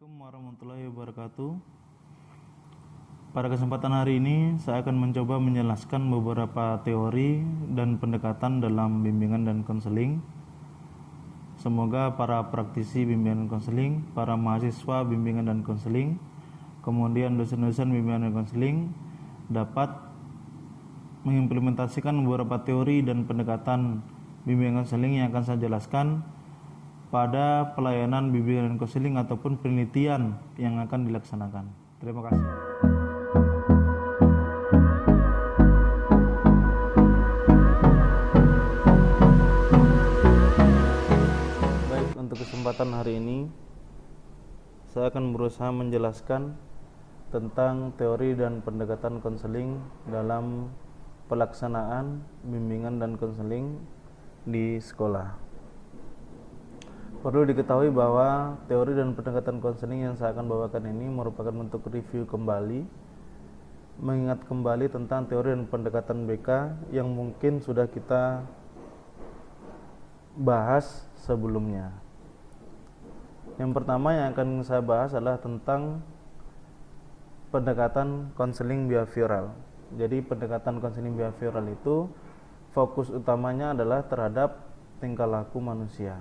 Assalamualaikum warahmatullahi wabarakatuh. Pada kesempatan hari ini saya akan mencoba menjelaskan beberapa teori dan pendekatan dalam bimbingan dan konseling. Semoga para praktisi bimbingan dan konseling, para mahasiswa bimbingan dan konseling, kemudian dosen-dosen bimbingan dan konseling dapat mengimplementasikan beberapa teori dan pendekatan bimbingan konseling yang akan saya jelaskan pada pelayanan bimbingan dan konseling ataupun penelitian yang akan dilaksanakan. Terima kasih. Baik, untuk kesempatan hari ini saya akan berusaha menjelaskan tentang teori dan pendekatan konseling dalam pelaksanaan bimbingan dan konseling di sekolah. Perlu diketahui bahwa teori dan pendekatan konseling yang saya akan bawakan ini merupakan bentuk review kembali, mengingat kembali tentang teori dan pendekatan BK yang mungkin sudah kita bahas sebelumnya. Yang pertama yang akan saya bahas adalah tentang pendekatan konseling behavioral. Jadi pendekatan konseling behavioral itu fokus utamanya adalah terhadap tingkah laku manusia.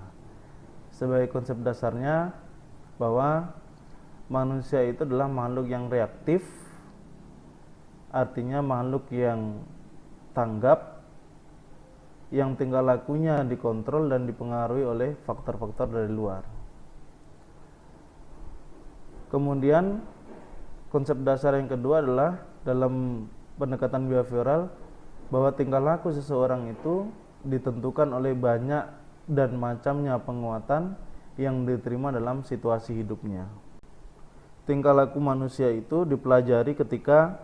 Sebagai konsep dasarnya bahwa manusia itu adalah makhluk yang reaktif, artinya makhluk yang tanggap, yang tingkah lakunya dikontrol dan dipengaruhi oleh faktor-faktor dari luar. Kemudian konsep dasar yang kedua adalah dalam pendekatan behavioral bahwa tingkah laku seseorang itu ditentukan oleh banyak dan macamnya penguatan yang diterima dalam situasi hidupnya. Tingkah laku manusia itu dipelajari ketika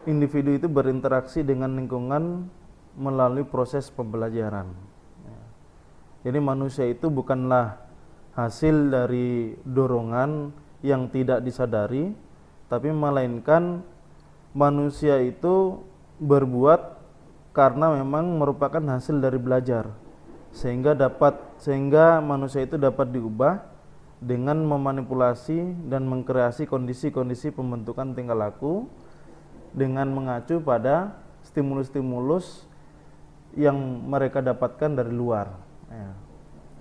individu itu berinteraksi dengan lingkungan melalui proses pembelajaran. Jadi manusia itu bukanlah hasil dari dorongan yang tidak disadari, tapi melainkan manusia itu berbuat karena memang merupakan hasil dari belajar. Sehingga manusia itu dapat diubah dengan memanipulasi dan mengkreasi kondisi-kondisi pembentukan tingkah laku dengan mengacu pada stimulus-stimulus yang mereka dapatkan dari luar.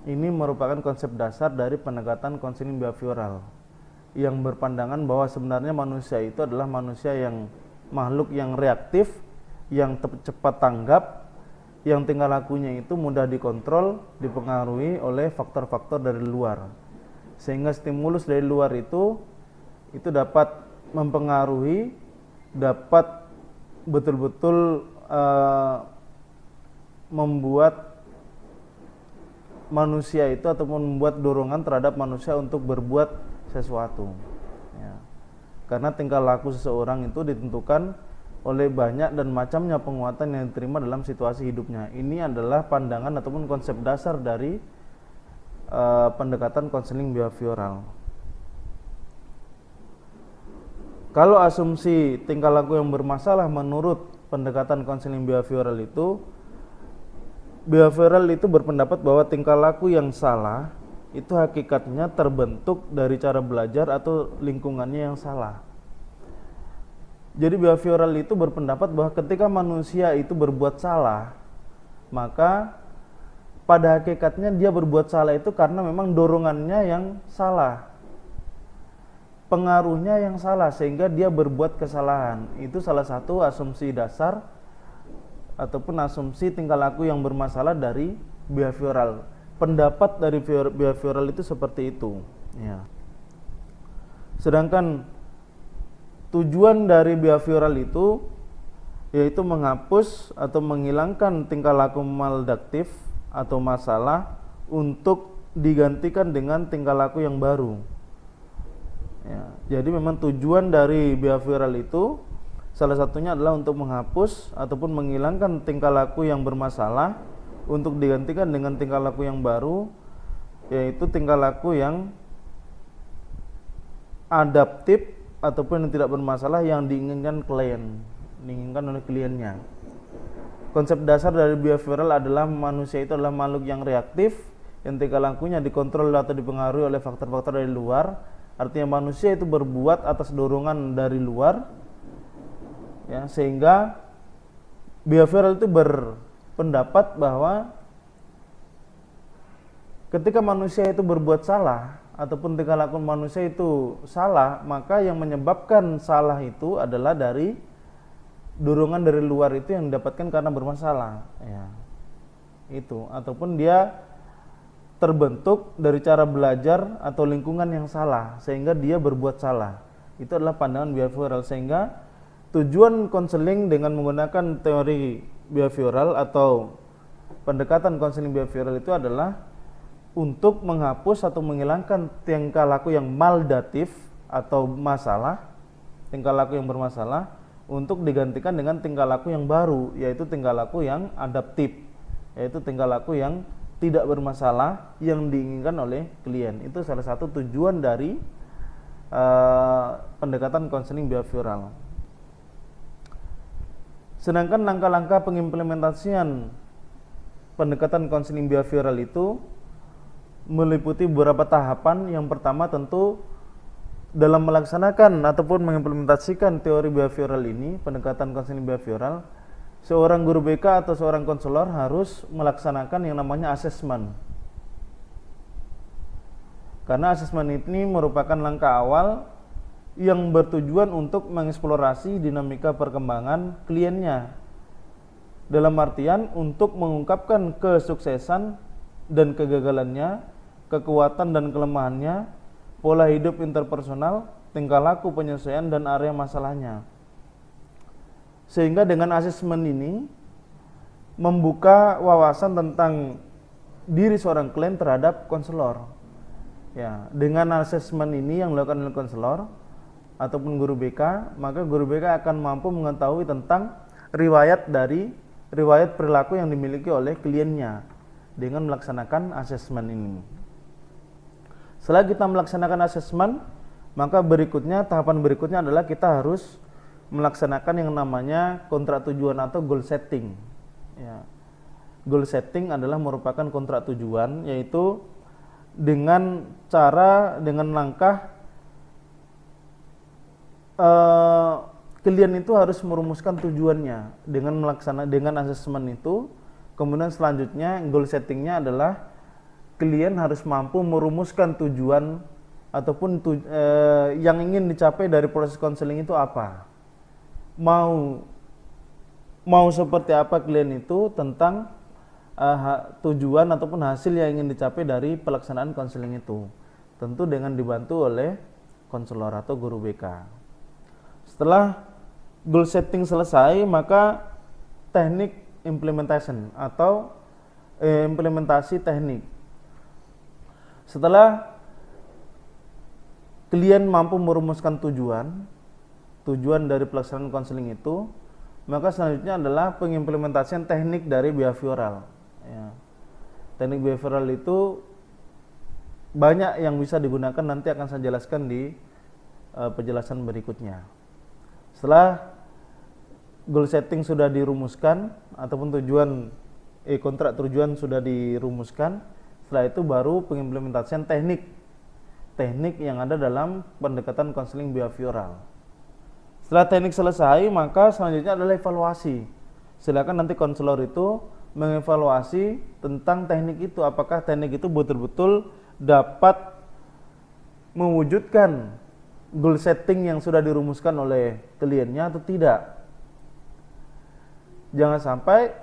Ini merupakan konsep dasar dari pendekatan konseling behavioral yang berpandangan bahwa sebenarnya manusia itu adalah manusia yang makhluk yang reaktif, yang cepat tanggap, yang tingkah lakunya itu mudah dikontrol, dipengaruhi oleh faktor-faktor dari luar. Sehingga stimulus dari luar itu dapat mempengaruhi, dapat betul-betul membuat manusia itu ataupun membuat dorongan terhadap manusia untuk berbuat sesuatu. Karena tingkah laku seseorang itu ditentukan oleh banyak dan macamnya penguatan yang diterima dalam situasi hidupnya. Ini adalah pandangan ataupun konsep dasar dari pendekatan konseling behavioral. Kalau asumsi tingkah laku yang bermasalah menurut pendekatan konseling behavioral itu berpendapat bahwa tingkah laku yang salah itu hakikatnya terbentuk dari cara belajar atau lingkungannya yang salah. Jadi behavioral itu berpendapat bahwa ketika manusia itu berbuat salah, maka pada hakikatnya dia berbuat salah itu karena memang dorongannya yang salah, pengaruhnya yang salah, sehingga dia berbuat kesalahan. Itu salah satu asumsi dasar ataupun asumsi tingkah laku yang bermasalah dari behavioral. Pendapat dari behavioral itu seperti itu. Sedangkan tujuan dari behavioral itu yaitu menghapus atau menghilangkan tingkah laku maladaptif atau masalah untuk digantikan dengan tingkah laku yang baru. Jadi memang tujuan dari behavioral itu salah satunya adalah untuk menghapus ataupun menghilangkan tingkah laku yang bermasalah untuk digantikan dengan tingkah laku yang baru, yaitu tingkah laku yang adaptif ataupun yang tidak bermasalah yang diinginkan oleh kliennya. Konsep dasar dari behavioral adalah manusia itu adalah makhluk yang reaktif, yang tingkah lakunya dikontrol atau dipengaruhi oleh faktor-faktor dari luar, artinya manusia itu berbuat atas dorongan dari luar, ya, sehingga behavioral itu berpendapat bahwa ketika manusia itu berbuat salah ataupun tingkah laku manusia itu salah, maka yang menyebabkan salah itu adalah dari dorongan dari luar itu yang didapatkan karena bermasalah, ya. Itu ataupun dia terbentuk dari cara belajar atau lingkungan yang salah sehingga dia berbuat salah. Itu adalah pandangan behavioral, sehingga tujuan konseling dengan menggunakan teori behavioral atau pendekatan konseling behavioral itu adalah untuk menghapus atau menghilangkan tingkah laku yang maldatif atau masalah, tingkah laku yang bermasalah, untuk digantikan dengan tingkah laku yang baru, yaitu tingkah laku yang adaptif, yaitu tingkah laku yang tidak bermasalah yang diinginkan oleh klien. Itu salah satu tujuan dari pendekatan konseling behavioral. Sedangkan langkah-langkah pengimplementasian pendekatan konseling behavioral itu meliputi beberapa tahapan. Yang pertama tentu dalam melaksanakan ataupun mengimplementasikan teori behavioral ini, pendekatan konseling behavioral, seorang guru BK atau seorang konselor harus melaksanakan yang namanya asesmen. Karena asesmen ini merupakan langkah awal yang bertujuan untuk mengeksplorasi dinamika perkembangan kliennya. Dalam artian untuk mengungkapkan kesuksesan dan kegagalannya, kekuatan dan kelemahannya, pola hidup interpersonal, tingkah laku penyesuaian dan area masalahnya. Sehingga dengan asesmen ini membuka wawasan tentang diri seorang klien terhadap konselor. Ya, dengan asesmen ini yang dilakukan oleh konselor ataupun guru BK, maka guru BK akan mampu mengetahui tentang riwayat perilaku yang dimiliki oleh kliennya dengan melaksanakan asesmen ini. Setelah kita melaksanakan asesmen, maka tahapan berikutnya adalah kita harus melaksanakan yang namanya kontrak tujuan atau goal setting. Ya. Goal setting adalah merupakan kontrak tujuan, yaitu dengan langkah klien itu harus merumuskan tujuannya dengan asesmen itu. Kemudian selanjutnya goal settingnya adalah klien harus mampu merumuskan tujuan ataupun yang ingin dicapai dari proses konseling itu apa. Mau seperti apa klien itu tentang tujuan ataupun hasil yang ingin dicapai dari pelaksanaan konseling itu. Tentu dengan dibantu oleh konselor atau guru BK. Setelah goal setting selesai, maka teknik implementation atau implementasi teknik. Setelah klien mampu merumuskan tujuan dari pelaksanaan konseling itu, maka selanjutnya adalah pengimplementasian teknik dari behavioral. Ya. Teknik behavioral itu banyak yang bisa digunakan, nanti akan saya jelaskan di penjelasan berikutnya. Setelah goal setting sudah dirumuskan ataupun kontrak tujuan sudah dirumuskan, setelah itu baru pengimplementasian teknik yang ada dalam pendekatan konseling behavioral. Setelah teknik selesai, maka selanjutnya adalah evaluasi. Silakan nanti konselor itu mengevaluasi tentang teknik itu, apakah teknik itu betul-betul dapat mewujudkan goal setting yang sudah dirumuskan oleh kliennya atau tidak. Jangan sampai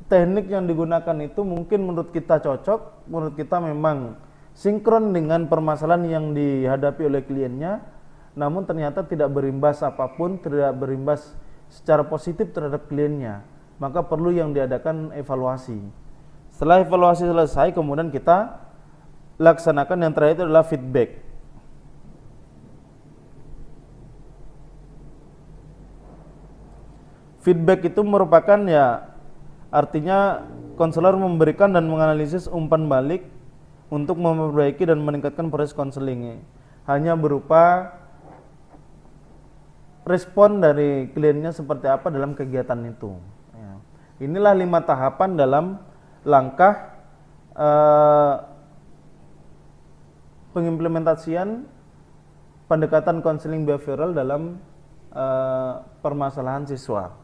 teknik yang digunakan itu mungkin menurut kita cocok, menurut kita memang sinkron dengan permasalahan yang dihadapi oleh kliennya, namun ternyata tidak berimbas apapun, tidak berimbas secara positif terhadap kliennya. Maka perlu yang diadakan evaluasi. Setelah evaluasi selesai, kemudian kita laksanakan yang terakhir itu adalah feedback. Feedback itu merupakan artinya konselor memberikan dan menganalisis umpan balik untuk memperbaiki dan meningkatkan proses konseling. Hanya berupa respon dari kliennya seperti apa dalam kegiatan itu. Inilah 5 tahapan dalam langkah eh, pengimplementasian pendekatan konseling behavioral dalam permasalahan siswa.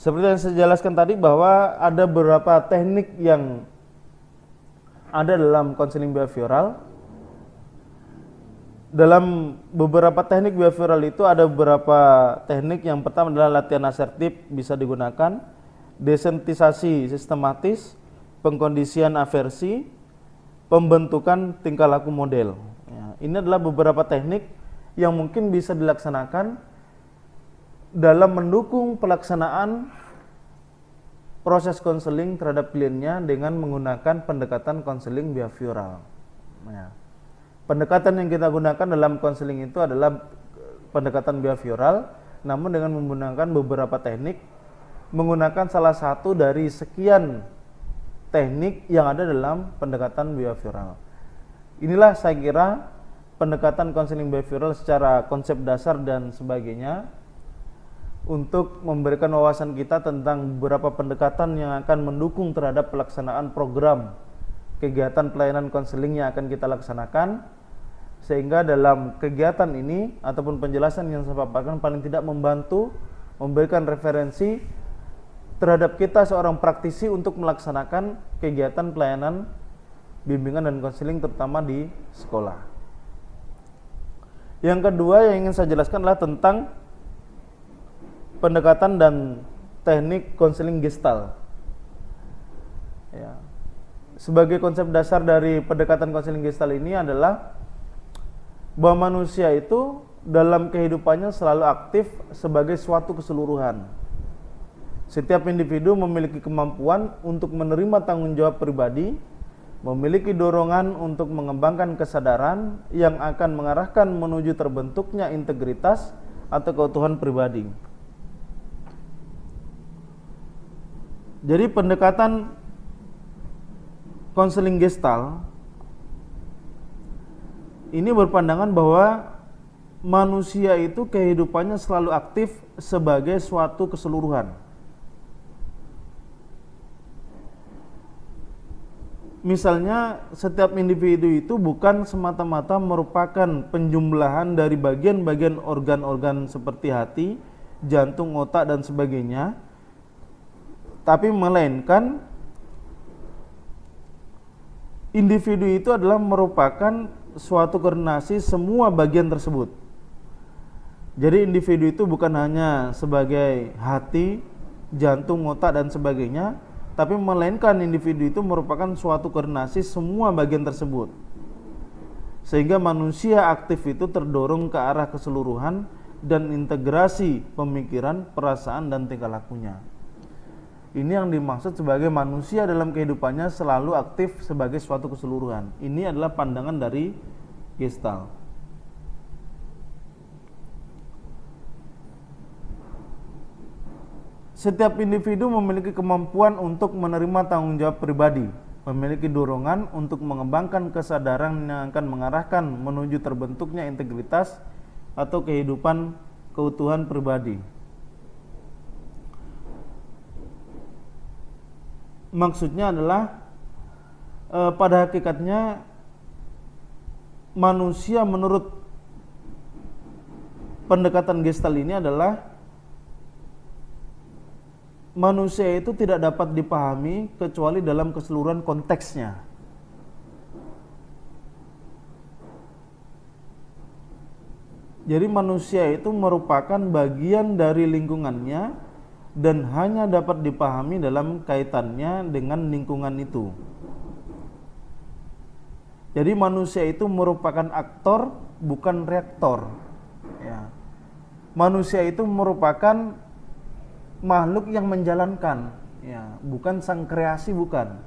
Seperti yang saya jelaskan tadi bahwa ada beberapa teknik yang ada dalam konseling behavioral. Dalam beberapa teknik behavioral itu ada beberapa teknik. Yang pertama adalah latihan asertif bisa digunakan, desensitisasi sistematis, pengkondisian aversi, pembentukan tingkah laku model. Ya, ini adalah beberapa teknik yang mungkin bisa dilaksanakan dalam mendukung pelaksanaan proses konseling terhadap kliennya dengan menggunakan pendekatan konseling behavioral. Ya. Pendekatan yang kita gunakan dalam konseling itu adalah pendekatan behavioral, namun dengan menggunakan beberapa teknik, menggunakan salah satu dari sekian teknik yang ada dalam pendekatan behavioral. Inilah saya kira pendekatan konseling behavioral secara konsep dasar dan sebagainya, untuk memberikan wawasan kita tentang beberapa pendekatan yang akan mendukung terhadap pelaksanaan program kegiatan pelayanan konseling yang akan kita laksanakan, sehingga dalam kegiatan ini ataupun penjelasan yang saya paparkan paling tidak membantu memberikan referensi terhadap kita seorang praktisi untuk melaksanakan kegiatan pelayanan bimbingan dan konseling terutama di sekolah. Yang kedua yang ingin saya jelaskan adalah tentang pendekatan dan teknik konseling Gestalt. Ya. Sebagai konsep dasar dari pendekatan konseling Gestalt ini adalah bahwa manusia itu dalam kehidupannya selalu aktif sebagai suatu keseluruhan. Setiap individu memiliki kemampuan untuk menerima tanggung jawab pribadi, memiliki dorongan untuk mengembangkan kesadaran yang akan mengarahkan menuju terbentuknya integritas atau keutuhan pribadi. Jadi pendekatan konseling Gestalt ini berpandangan bahwa manusia itu kehidupannya selalu aktif sebagai suatu keseluruhan. Misalnya setiap individu itu bukan semata-mata merupakan penjumlahan dari bagian-bagian organ-organ seperti hati, jantung, otak dan sebagainya, tapi melainkan individu itu adalah merupakan suatu koordinasi semua bagian tersebut. Jadi individu itu bukan hanya sebagai hati, jantung, otak dan sebagainya, tapi melainkan individu itu merupakan suatu koordinasi semua bagian tersebut. Sehingga manusia aktif itu terdorong ke arah keseluruhan dan integrasi pemikiran, perasaan dan tingkah lakunya. Ini yang dimaksud sebagai manusia dalam kehidupannya selalu aktif sebagai suatu keseluruhan. Ini adalah pandangan dari Gestalt. Setiap individu memiliki kemampuan untuk menerima tanggung jawab pribadi, memiliki dorongan untuk mengembangkan kesadaran yang akan mengarahkan menuju terbentuknya integritas atau kehidupan keutuhan pribadi. Maksudnya adalah pada hakikatnya manusia menurut pendekatan Gestalt ini adalah manusia itu tidak dapat dipahami kecuali dalam keseluruhan konteksnya. Jadi manusia itu merupakan bagian dari lingkungannya dan hanya dapat dipahami dalam kaitannya dengan lingkungan itu. Jadi manusia itu merupakan aktor, bukan reaktor. Ya. Manusia itu merupakan makhluk yang menjalankan, ya, bukan sang kreasi, bukan.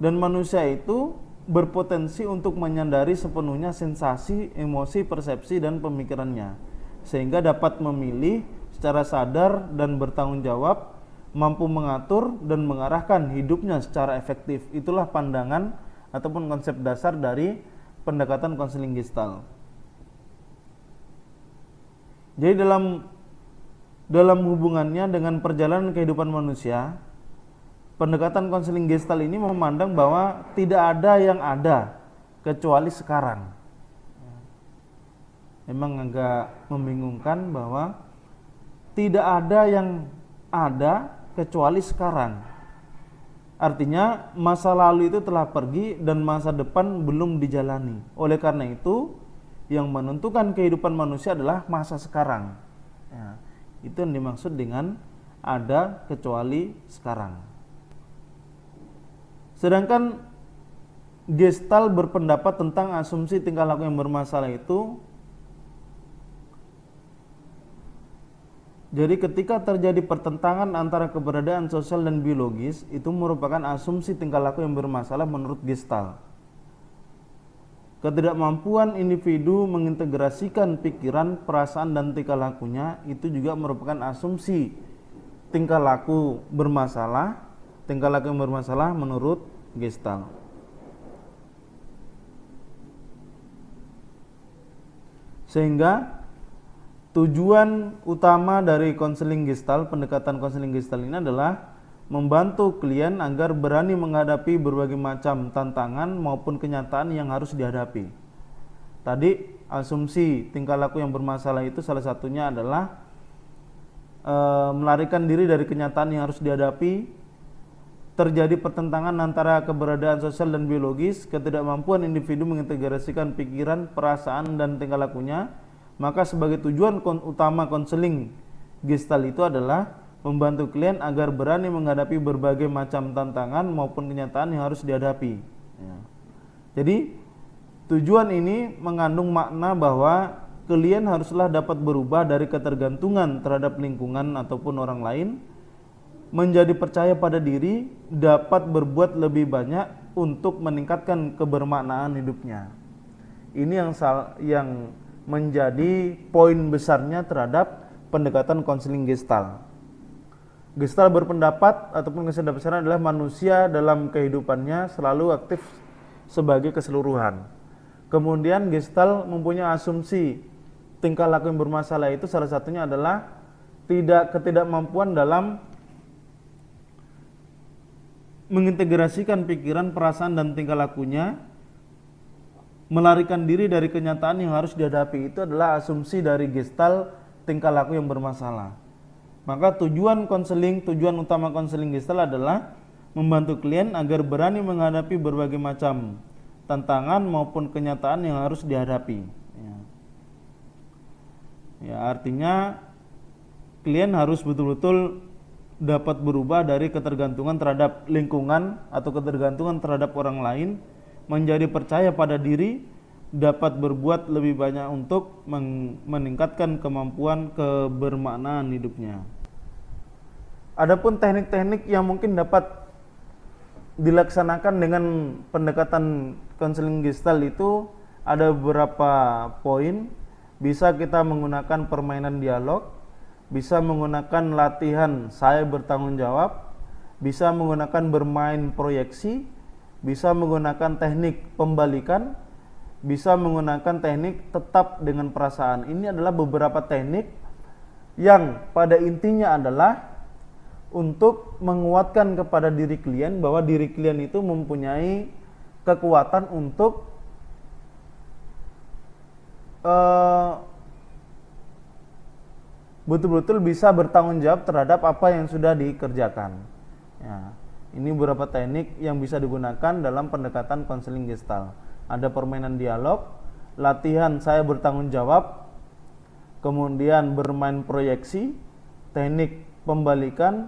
Dan manusia itu berpotensi untuk menyadari sepenuhnya sensasi, emosi, persepsi dan pemikirannya, sehingga dapat memilih secara sadar dan bertanggung jawab, mampu mengatur dan mengarahkan hidupnya secara efektif. Itulah pandangan ataupun konsep dasar dari pendekatan konseling Gestalt. Jadi dalam hubungannya dengan perjalanan kehidupan manusia, pendekatan konseling Gestalt ini memandang bahwa tidak ada yang ada kecuali sekarang. Memang agak membingungkan bahwa tidak ada yang ada kecuali sekarang. Artinya masa lalu itu telah pergi dan masa depan belum dijalani. Oleh karena itu, yang menentukan kehidupan manusia adalah masa sekarang. Ya, itu yang dimaksud dengan ada kecuali sekarang. Sedangkan Gestalt berpendapat tentang asumsi tingkah laku yang bermasalah itu, jadi ketika terjadi pertentangan antara keberadaan sosial dan biologis, itu merupakan asumsi tingkah laku yang bermasalah menurut Gestalt. Ketidakmampuan individu mengintegrasikan pikiran, perasaan, dan tingkah lakunya itu juga merupakan asumsi tingkah laku yang bermasalah menurut Gestalt. Sehingga tujuan utama dari konseling Gestalt, pendekatan konseling Gestalt ini adalah membantu klien agar berani menghadapi berbagai macam tantangan maupun kenyataan yang harus dihadapi. Tadi asumsi tingkah laku yang bermasalah itu salah satunya adalah melarikan diri dari kenyataan yang harus dihadapi, terjadi pertentangan antara keberadaan sosial dan biologis, ketidakmampuan individu mengintegrasikan pikiran, perasaan, dan tingkah lakunya. Maka sebagai tujuan utama konseling Gestalt itu adalah membantu klien agar berani menghadapi berbagai macam tantangan maupun kenyataan yang harus dihadapi. Ya. Jadi tujuan ini mengandung makna bahwa klien haruslah dapat berubah dari ketergantungan terhadap lingkungan ataupun orang lain menjadi percaya pada diri, dapat berbuat lebih banyak untuk meningkatkan kebermaknaan hidupnya. Ini yang menjadi poin besarnya terhadap pendekatan konseling Gestalt. Gestalt berpendapat ataupun kesimpulan besarnya adalah manusia dalam kehidupannya selalu aktif sebagai keseluruhan. Kemudian Gestalt mempunyai asumsi tingkah laku yang bermasalah itu salah satunya adalah ketidakmampuan dalam mengintegrasikan pikiran, perasaan, dan tingkah lakunya, melarikan diri dari kenyataan yang harus dihadapi. Itu adalah asumsi dari Gestalt tingkah laku yang bermasalah. Maka tujuan utama konseling Gestalt adalah membantu klien agar berani menghadapi berbagai macam tantangan maupun kenyataan yang harus dihadapi. Ya, artinya klien harus betul-betul dapat berubah dari ketergantungan terhadap lingkungan atau ketergantungan terhadap orang lain menjadi percaya pada diri, dapat berbuat lebih banyak untuk meningkatkan kemampuan kebermaknaan hidupnya. Adapun teknik-teknik yang mungkin dapat dilaksanakan dengan pendekatan konseling Gestalt itu ada beberapa poin. Bisa kita menggunakan permainan dialog, bisa menggunakan latihan saya bertanggung jawab, bisa menggunakan bermain proyeksi, bisa menggunakan teknik pembalikan, bisa menggunakan teknik tetap dengan perasaan. Ini adalah beberapa teknik yang pada intinya adalah untuk menguatkan kepada diri klien bahwa diri klien itu mempunyai kekuatan untuk betul-betul bisa bertanggung jawab terhadap apa yang sudah dikerjakan. Ya, ini beberapa teknik yang bisa digunakan dalam pendekatan konseling Gestalt. Ada permainan dialog, latihan saya bertanggung jawab, kemudian bermain proyeksi, teknik pembalikan,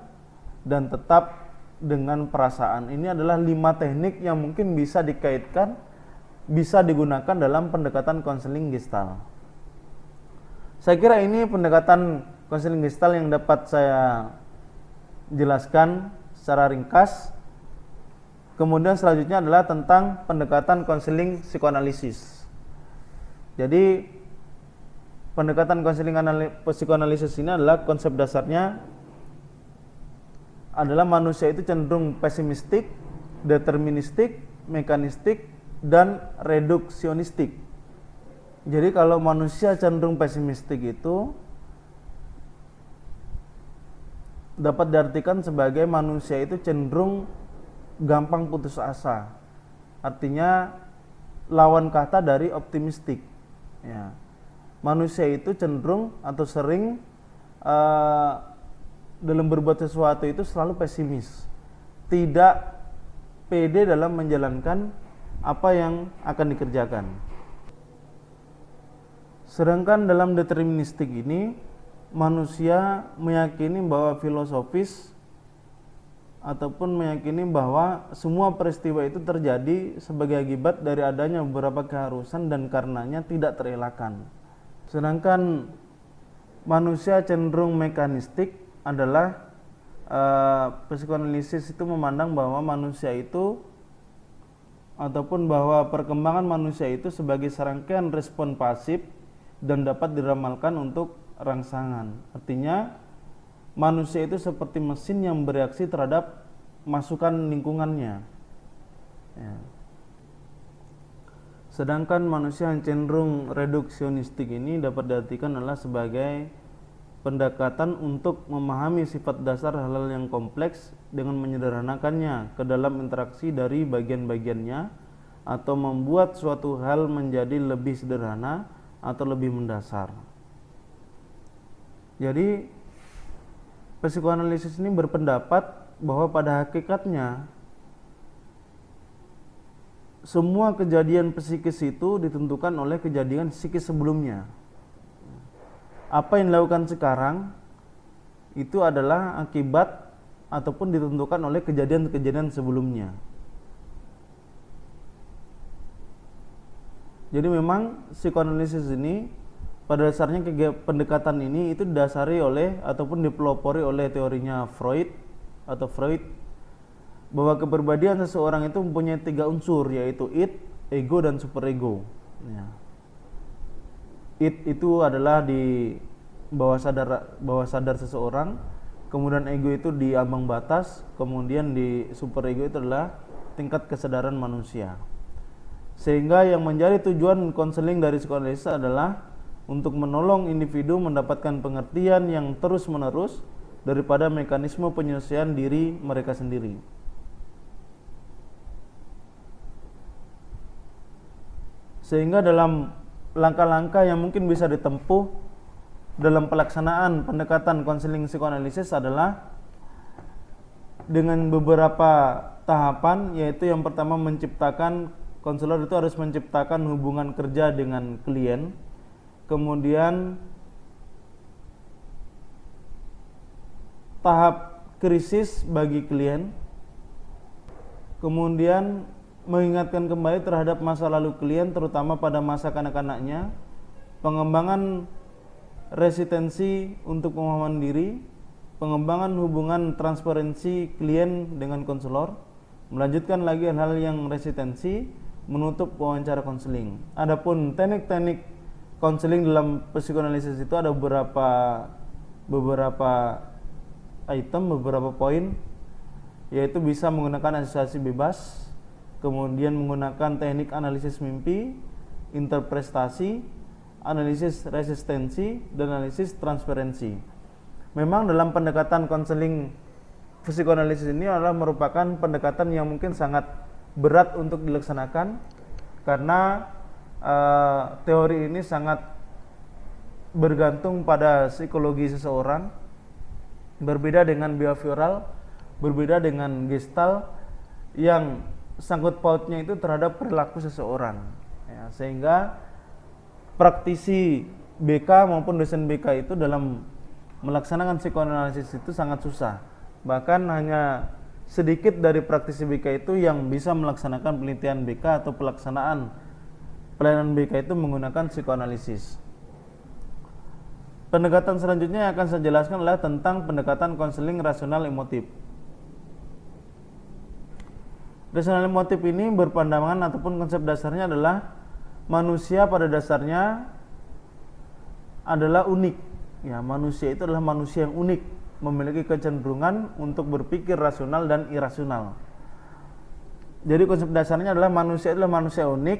dan tetap dengan perasaan. Ini adalah 5 teknik yang mungkin bisa dikaitkan, bisa digunakan dalam pendekatan konseling Gestalt. Saya kira ini pendekatan konseling Gestalt yang dapat saya jelaskan secara ringkas. Kemudian selanjutnya adalah tentang pendekatan konseling psikoanalisis. Jadi pendekatan konseling psikoanalisis ini adalah konsep dasarnya adalah manusia itu cenderung pesimistik, deterministik, mekanistik, dan reduksionistik. Jadi kalau manusia cenderung pesimistik itu dapat diartikan sebagai manusia itu cenderung gampang putus asa. Artinya lawan kata dari optimistik. Ya. Manusia itu cenderung atau sering dalam berbuat sesuatu itu selalu pesimis, tidak pede dalam menjalankan apa yang akan dikerjakan. Sedangkan dalam deterministik ini, manusia meyakini bahwa filosofis ataupun meyakini bahwa semua peristiwa itu terjadi sebagai akibat dari adanya beberapa keharusan dan karenanya tidak terelakkan. Sedangkan manusia cenderung mekanistik adalah psikoanalisis itu memandang bahwa manusia itu ataupun bahwa perkembangan manusia itu sebagai serangkaian respon pasif dan dapat diramalkan untuk rangsangan. Artinya manusia itu seperti mesin yang bereaksi terhadap masukan lingkungannya. Ya. Sedangkan manusia yang cenderung reduksionistik ini dapat diartikan adalah sebagai pendekatan untuk memahami sifat dasar hal-hal yang kompleks dengan menyederhanakannya ke dalam interaksi dari bagian-bagiannya atau membuat suatu hal menjadi lebih sederhana atau lebih mendasar. Jadi psikoanalisis ini berpendapat bahwa pada hakikatnya semua kejadian psikis itu ditentukan oleh kejadian psikis sebelumnya. Apa yang dilakukan sekarang itu adalah akibat ataupun ditentukan oleh kejadian-kejadian sebelumnya. Jadi memang psikoanalisis ini pada dasarnya pendekatan ini itu didasari oleh ataupun dipelopori oleh teorinya Freud bahwa kepribadian seseorang itu mempunyai 3 unsur, yaitu id, ego, dan superego. Ya. Id itu adalah di bawah sadar seseorang, kemudian ego itu di ambang batas, kemudian di superego itu adalah tingkat kesadaran manusia. Sehingga yang menjadi tujuan konseling dari psikoanalisis adalah untuk menolong individu mendapatkan pengertian yang terus-menerus daripada mekanisme penyelesaian diri mereka sendiri. Sehingga dalam langkah-langkah yang mungkin bisa ditempuh dalam pelaksanaan pendekatan konseling psikoanalisis adalah dengan beberapa tahapan, yaitu yang pertama konselor itu harus menciptakan hubungan kerja dengan klien, kemudian tahap krisis bagi klien, kemudian mengingatkan kembali terhadap masa lalu klien terutama pada masa kanak-kanaknya, pengembangan resistensi untuk pemahaman diri, pengembangan hubungan transparansi klien dengan konselor, melanjutkan lagi hal-hal yang resistensi, menutup wawancara konseling. Adapun teknik-teknik konseling dalam psikoanalisis itu ada beberapa item, beberapa poin, yaitu bisa menggunakan asosiasi bebas, kemudian menggunakan teknik analisis mimpi, interpretasi, analisis resistensi, dan analisis transferensi. Memang dalam pendekatan konseling psikoanalisis ini adalah merupakan pendekatan yang mungkin sangat berat untuk dilaksanakan karena teori ini sangat bergantung pada psikologi seseorang, berbeda dengan behavioral, berbeda dengan gestalt yang sangkut pautnya itu terhadap perilaku seseorang. Ya, sehingga praktisi BK maupun dosen BK itu dalam melaksanakan psikoanalisis itu sangat susah. Bahkan hanya sedikit dari praktisi BK itu yang bisa melaksanakan penelitian BK atau pelaksanaan pelayanan BK itu menggunakan psikoanalisis. Pendekatan selanjutnya yang akan saya jelaskan adalah tentang pendekatan konseling rasional emotif. Rasional emotif ini berpandangan ataupun konsep dasarnya adalah manusia pada dasarnya adalah unik. Ya, manusia itu adalah manusia yang unik, memiliki kecenderungan untuk berpikir rasional dan irasional. Jadi konsep dasarnya adalah manusia unik,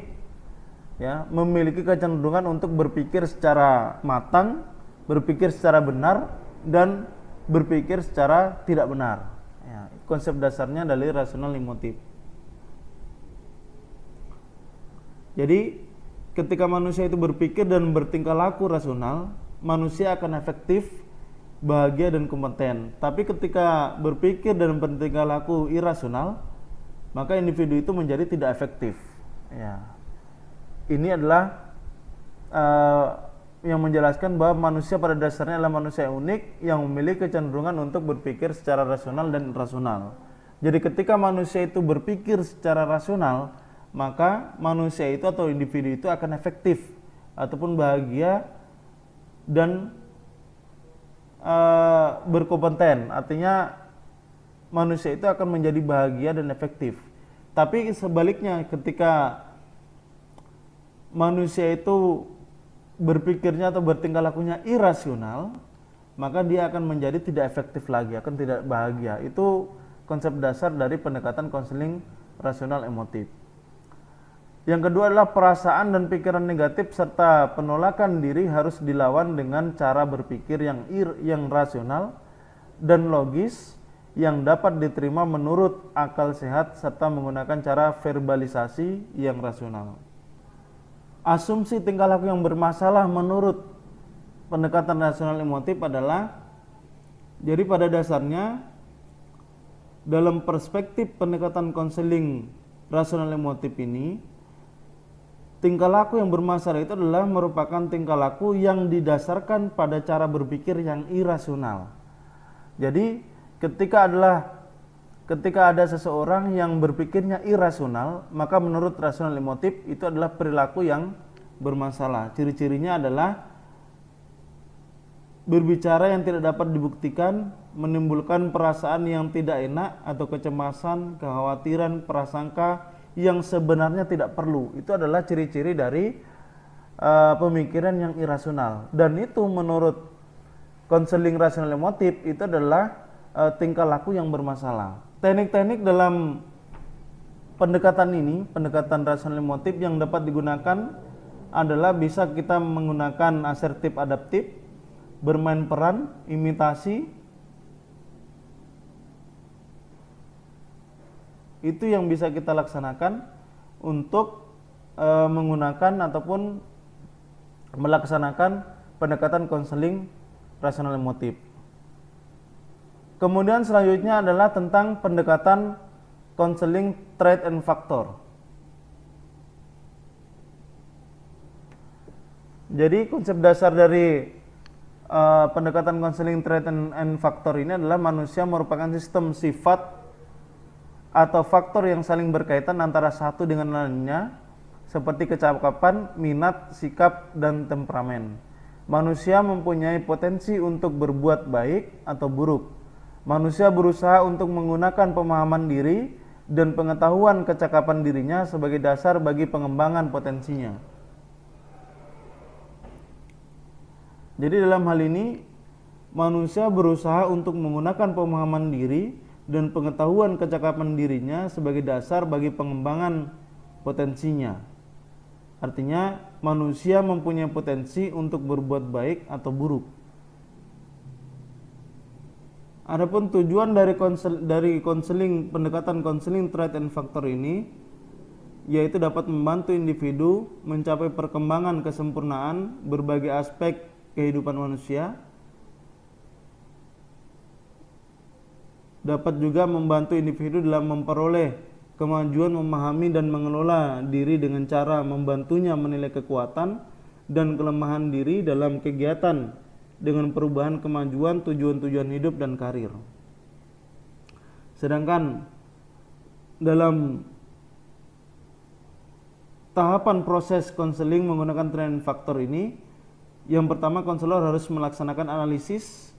ya, memiliki kecenderungan untuk berpikir secara matang, berpikir secara benar, dan berpikir secara tidak benar. Ya, konsep dasarnya dalil rasional emotif. Jadi ketika manusia itu berpikir dan bertingkah laku rasional, manusia akan efektif, bahagia dan kompeten. Tapi ketika berpikir dan bertingkah laku irasional, maka individu itu menjadi tidak efektif. Ya. Ini adalah yang menjelaskan bahwa manusia pada dasarnya adalah manusia yang unik yang memiliki kecenderungan untuk berpikir secara rasional dan irasional. Jadi ketika manusia itu berpikir secara rasional, maka manusia itu atau individu itu akan efektif ataupun bahagia dan berkompeten. Artinya manusia itu akan menjadi bahagia dan efektif. Tapi sebaliknya, ketika manusia itu berpikirnya atau bertingkah lakunya irasional, maka dia akan menjadi tidak efektif lagi, akan tidak bahagia. Itu konsep dasar dari pendekatan konseling rasional emotif. Yang kedua adalah perasaan dan pikiran negatif serta penolakan diri harus dilawan dengan cara berpikir yang rasional dan logis yang dapat diterima menurut akal sehat serta menggunakan cara verbalisasi yang rasional. Asumsi tingkah laku yang bermasalah menurut pendekatan rasional emotif adalah, jadi pada dasarnya dalam perspektif pendekatan konseling rasional emotif ini, tingkah laku yang bermasalah itu adalah merupakan tingkah laku yang didasarkan pada cara berpikir yang irasional. Jadi ketika ada seseorang yang berpikirnya irasional, maka menurut rasional emotif itu adalah perilaku yang bermasalah. Ciri-cirinya adalah berbicara yang tidak dapat dibuktikan, menimbulkan perasaan yang tidak enak atau kecemasan, kekhawatiran, prasangka yang sebenarnya tidak perlu. Itu adalah ciri-ciri dari pemikiran yang irasional. Dan itu menurut konseling rasional emotif itu adalah tingkah laku yang bermasalah. Teknik-teknik dalam pendekatan ini, pendekatan rasional emotif yang dapat digunakan adalah bisa kita menggunakan asertif adaptif, bermain peran, imitasi. Itu yang bisa kita laksanakan untuk menggunakan ataupun melaksanakan pendekatan konseling rasional emotif. Kemudian selanjutnya adalah tentang pendekatan konseling trait and factor. Jadi konsep dasar dari pendekatan konseling trait and factor ini adalah manusia merupakan sistem sifat atau faktor yang saling berkaitan antara satu dengan lainnya, seperti kecakapan, minat, sikap, dan temperamen. Manusia mempunyai potensi untuk berbuat baik atau buruk. Manusia berusaha untuk menggunakan pemahaman diri dan pengetahuan kecakapan dirinya sebagai dasar bagi pengembangan potensinya. Jadi dalam hal ini, manusia berusaha untuk menggunakan pemahaman diri dan pengetahuan kecakapan dirinya sebagai dasar bagi pengembangan potensinya. Artinya, manusia mempunyai potensi untuk berbuat baik atau buruk. Adapun tujuan dari pendekatan konseling trait and factor ini, yaitu dapat membantu individu mencapai perkembangan kesempurnaan berbagai aspek kehidupan manusia, dapat juga membantu individu dalam memperoleh kemajuan memahami dan mengelola diri dengan cara membantunya menilai kekuatan dan kelemahan diri dalam kegiatan dengan perubahan kemajuan tujuan-tujuan hidup dan karir. Sedangkan dalam tahapan proses konseling menggunakan trait and factor ini, yang pertama konselor harus melaksanakan analisis,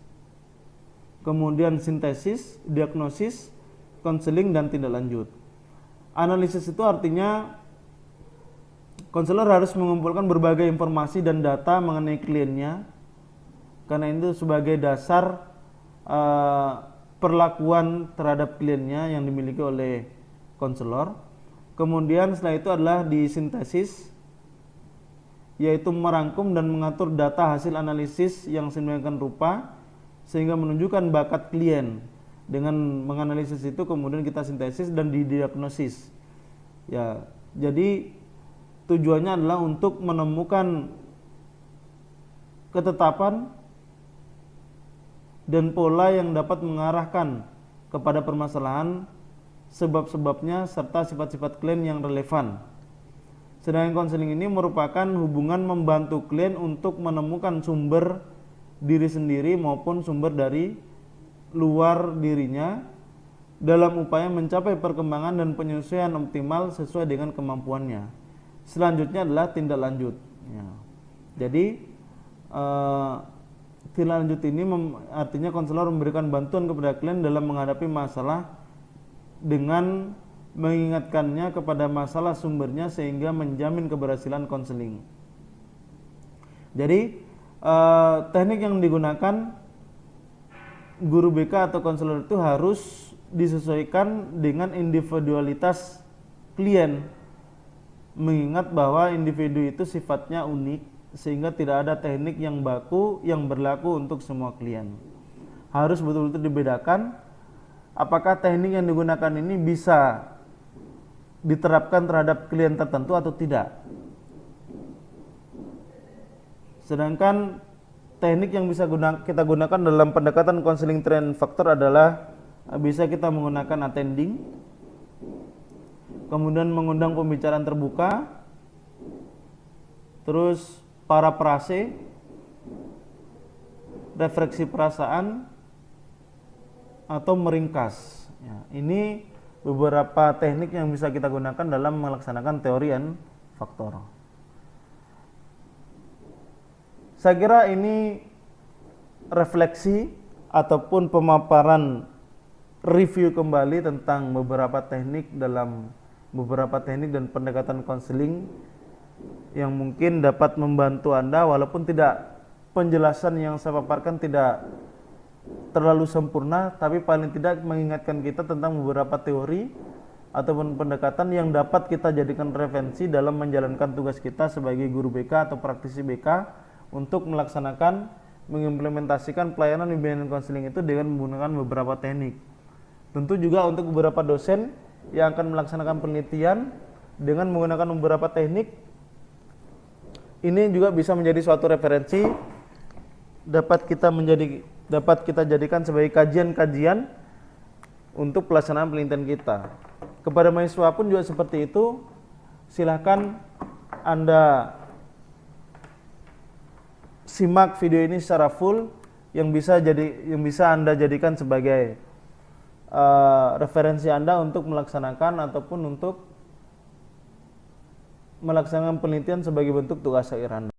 kemudian sintesis, diagnosis, konseling, dan tindak lanjut. Analisis itu artinya konselor harus mengumpulkan berbagai informasi dan data mengenai kliennya, karena itu sebagai dasar perlakuan terhadap kliennya yang dimiliki oleh konselor. Kemudian setelah itu adalah disintesis, yaitu merangkum dan mengatur data hasil analisis yang sedemikian rupa sehingga menunjukkan bakat klien. Dengan menganalisis itu kemudian kita sintesis dan didiagnosis. Ya, jadi tujuannya adalah untuk menemukan ketetapan dan pola yang dapat mengarahkan kepada permasalahan, sebab-sebabnya serta sifat-sifat klien yang relevan. Sedangkan konseling ini merupakan hubungan membantu klien untuk menemukan sumber diri sendiri maupun sumber dari luar dirinya dalam upaya mencapai perkembangan dan penyesuaian optimal sesuai dengan kemampuannya. Selanjutnya adalah tindak lanjut. Ya. Jadi tindak lanjut ini artinya konselor memberikan bantuan kepada klien dalam menghadapi masalah dengan mengingatkannya kepada masalah sumbernya sehingga menjamin keberhasilan konseling. Jadi teknik yang digunakan guru BK atau konselor itu harus disesuaikan dengan individualitas klien, mengingat bahwa individu itu sifatnya unik sehingga tidak ada teknik yang baku yang berlaku untuk semua klien. Harus betul-betul dibedakan apakah teknik yang digunakan ini bisa diterapkan terhadap klien tertentu atau tidak. Sedangkan teknik yang bisa kita gunakan dalam pendekatan konseling trend faktor adalah bisa kita menggunakan attending, kemudian mengundang pembicaraan terbuka, terus paraprase, refleksi perasaan, atau meringkas. Ya, ini beberapa teknik yang bisa kita gunakan dalam melaksanakan teori N faktor. Saya kira ini refleksi ataupun pemaparan review kembali tentang beberapa teknik dan pendekatan konseling yang mungkin dapat membantu Anda, walaupun tidak penjelasan yang saya paparkan tidak terlalu sempurna, tapi paling tidak mengingatkan kita tentang beberapa teori ataupun pendekatan yang dapat kita jadikan referensi dalam menjalankan tugas kita sebagai guru BK atau praktisi BK untuk mengimplementasikan pelayanan bimbingan konseling itu dengan menggunakan beberapa teknik. Tentu juga untuk beberapa dosen yang akan melaksanakan penelitian dengan menggunakan beberapa teknik, ini juga bisa menjadi suatu referensi dapat kita jadikan sebagai kajian-kajian untuk pelaksanaan penelitian kita. Kepada mahasiswa pun juga seperti itu. Silahkan Anda simak video ini secara full yang bisa Anda jadikan sebagai referensi Anda untuk melaksanakan ataupun untuk melaksanakan penelitian sebagai bentuk tugas akhir Anda.